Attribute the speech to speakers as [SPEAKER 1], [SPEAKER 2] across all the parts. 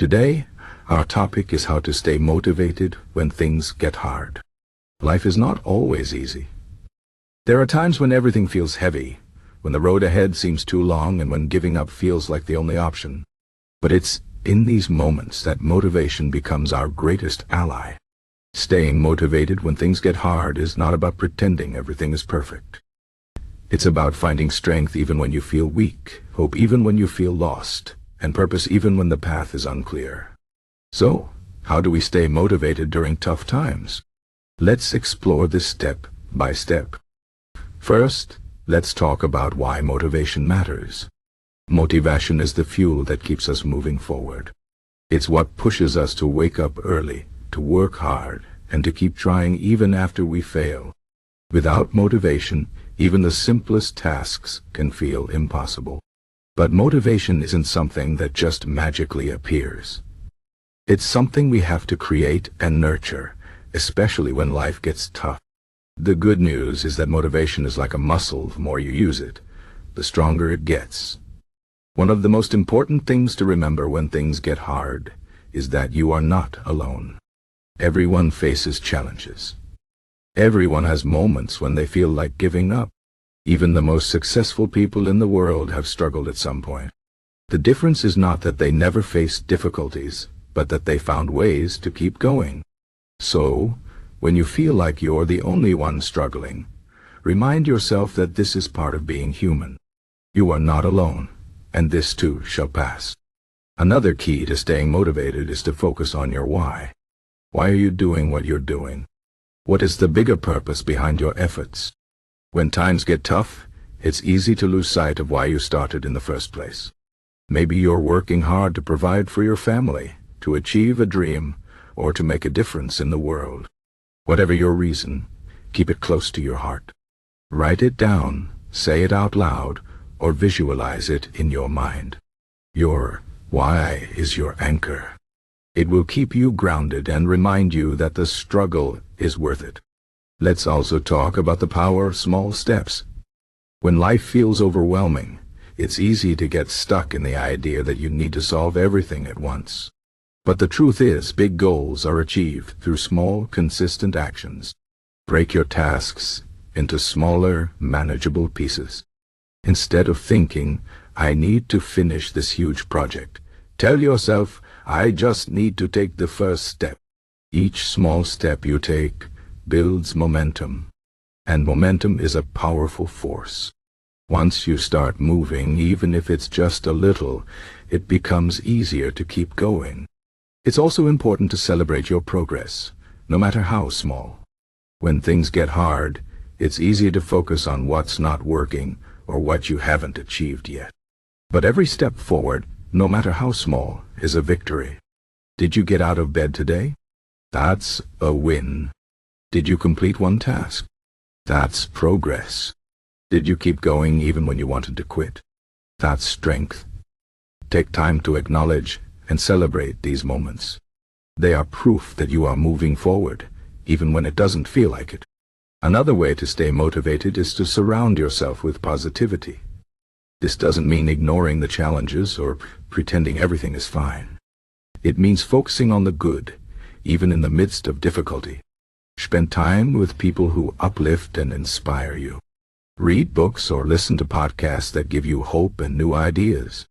[SPEAKER 1] Today, our topic is how to stay motivated when things get hard. Life is not always easy. There are times when everything feels heavy, when the road ahead seems too long, and when giving up feels like the only option. But it's in these moments that motivation becomes our greatest ally. Staying motivated when things get hard is not about pretending everything is perfect. It's about finding strength even when you feel weak, hope even when you feel lost, and purpose even when the path is unclear. So, how do we stay motivated during tough times? Let's explore this step by step. First, let's talk about why motivation matters. Motivation is the fuel that keeps us moving forward. It's what pushes us to wake up early, to work hard, and to keep trying even after we fail. Without motivation, even the simplest tasks can feel impossible. But motivation isn't something that just magically appears. It's something we have to create and nurture, especially when life gets tough. The good news is that motivation is like a muscle. The more you use it, the stronger it gets. One of the most important things to remember when things get hard is that you are not alone. Everyone faces challenges. Everyone has moments when they feel like giving up. Even the most successful people in the world have struggled at some point. The difference is not that they never faced difficulties, but that they found ways to keep going. So, when you feel like you're the only one struggling, remind yourself that this is part of being human. You are not alone, and this too shall pass. Another key to staying motivated is to focus on your why. Why are you doing what you're doing? What is the bigger purpose behind your efforts? When times get tough, it's easy to lose sight of why you started in the first place. Maybe you're working hard to provide for your family, to achieve a dream, or to make a difference in the world. Whatever your reason, keep it close to your heart. Write it down, say it out loud, or visualize it in your mind. Your why is your anchor. It will keep you grounded and remind you that the struggle is worth it. Let's also talk about the power of small steps. When life feels overwhelming, it's easy to get stuck in the idea that you need to solve everything at once. But the truth is, big goals are achieved through small, consistent actions. Break your tasks into smaller, manageable pieces. Instead of thinking, I need to finish this huge project, tell yourself, I just need to take the first step. Each small step you take builds momentum, and momentum is a powerful force. Once you start moving, even if it's just a little, it becomes easier to keep going. It's also important to celebrate your progress, no matter how small. When things get hard, it's easy to focus on what's not working or what you haven't achieved yet. But every step forward, no matter how small, is a victory. Did you get out of bed today? That's a win. Did you complete one task? That's progress. Did you keep going even when you wanted to quit? That's strength. Take time to acknowledge and celebrate these moments. They are proof that you are moving forward, even when it doesn't feel like it. Another way to stay motivated is to surround yourself with positivity. This doesn't mean ignoring the challenges or pretending everything is fine. It means focusing on the good, even in the midst of difficulty. Spend time with people who uplift and inspire you. Read books or listen to podcasts that give you hope and new ideas.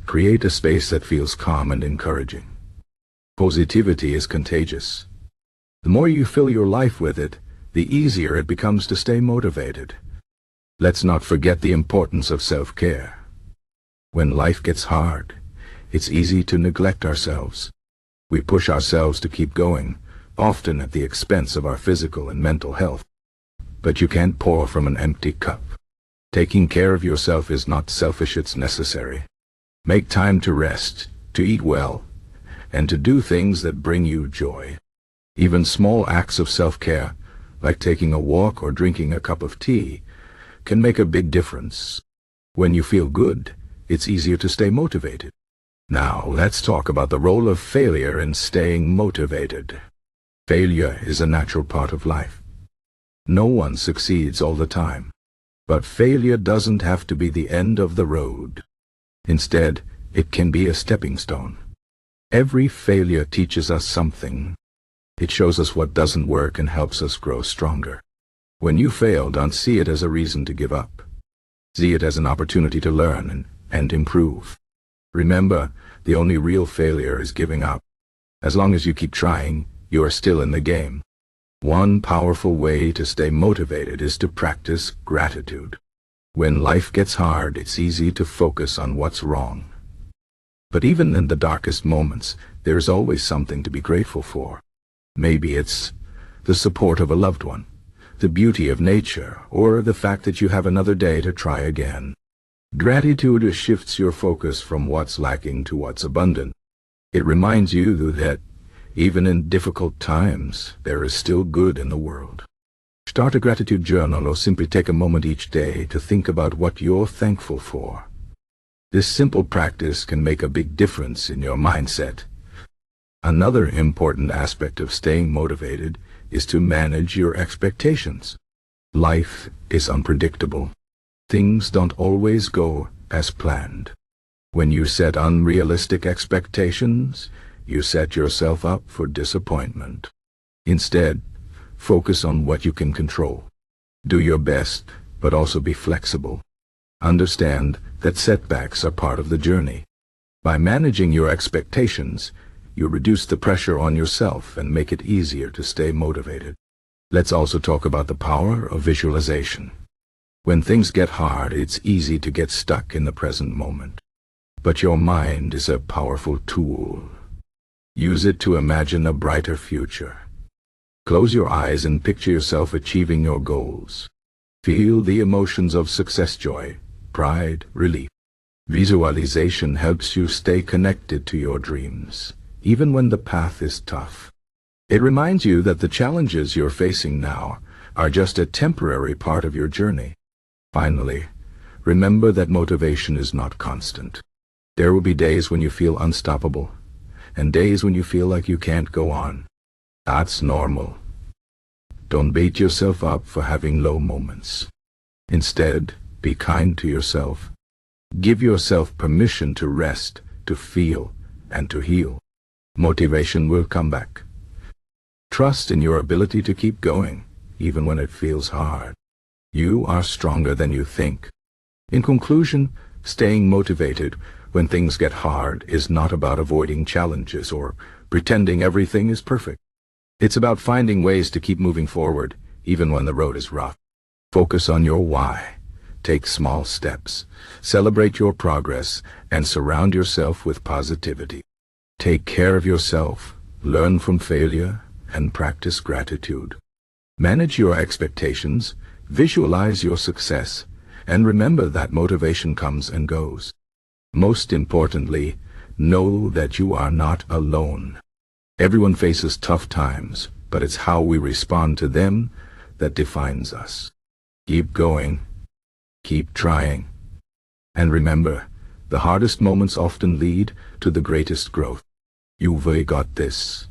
[SPEAKER 1] Create a space that feels calm and encouraging. Positivity is contagious. The more you fill your life with it, the easier it becomes to stay motivated. Let's not forget the importance of self-care. When life gets hard, it's easy to neglect ourselves. We push ourselves to keep going, often at the expense of our physical and mental health. But you can't pour from an empty cup. Taking care of yourself is not selfish, it's necessary. Make time to rest, to eat well, and to do things that bring you joy. Even small acts of self-care, like taking a walk or drinking a cup of tea, can make a big difference. When you feel good, it's easier to stay motivated. Now, let's talk about the role of failure in staying motivated. Failure is a natural part of life. No one succeeds all the time. But failure doesn't have to be the end of the road. Instead, it can be a stepping stone. Every failure teaches us something. It shows us what doesn't work and helps us grow stronger. When you fail, don't see it as a reason to give up. See it as an opportunity to learn and improve. Remember, the only real failure is giving up. As long as you keep trying, you are still in the game. One powerful way to stay motivated is to practice gratitude. When life gets hard, it's easy to focus on what's wrong. But even in the darkest moments, there's always something to be grateful for. Maybe it's the support of a loved one, the beauty of nature, or the fact that you have another day to try again. Gratitude shifts your focus from what's lacking to what's abundant. It reminds you that even in difficult times, there is still good in the world. Start a gratitude journal or simply take a moment each day to think about what you're thankful for. This simple practice can make a big difference in your mindset. Another important aspect of staying motivated is to manage your expectations. Life is unpredictable. Things don't always go as planned. When you set unrealistic expectations, you set yourself up for disappointment. Instead, focus on what you can control. Do your best, but also be flexible. Understand that setbacks are part of the journey. By managing your expectations, you reduce the pressure on yourself and make it easier to stay motivated. Let's also talk about the power of visualization. When things get hard, it's easy to get stuck in the present moment. But your mind is a powerful tool. Use it to imagine a brighter future. Close your eyes and picture yourself achieving your goals. Feel the emotions of success, joy, pride, relief. Visualization helps you stay connected to your dreams, even when the path is tough. It reminds you that the challenges you're facing now are just a temporary part of your journey. Finally, remember that motivation is not constant. There will be days when you feel unstoppable, and days when you feel like you can't go on. That's normal. Don't beat yourself up for having low moments. Instead, be kind to yourself. Give yourself permission to rest, to feel, and to heal. Motivation will come back. Trust in your ability to keep going, even when it feels hard. You are stronger than you think. In conclusion, staying motivated when things get hard is not about avoiding challenges or pretending everything is perfect. It's about finding ways to keep moving forward, even when the road is rough. Focus on your why. Take small steps. Celebrate your progress and surround yourself with positivity. Take care of yourself, learn from failure, and practice gratitude. Manage your expectations, visualize your success, and remember that motivation comes and goes. Most importantly, know that you are not alone. Everyone faces tough times, but it's how we respond to them that defines us. Keep going, keep trying, and remember, the hardest moments often lead to the greatest growth. You've got this.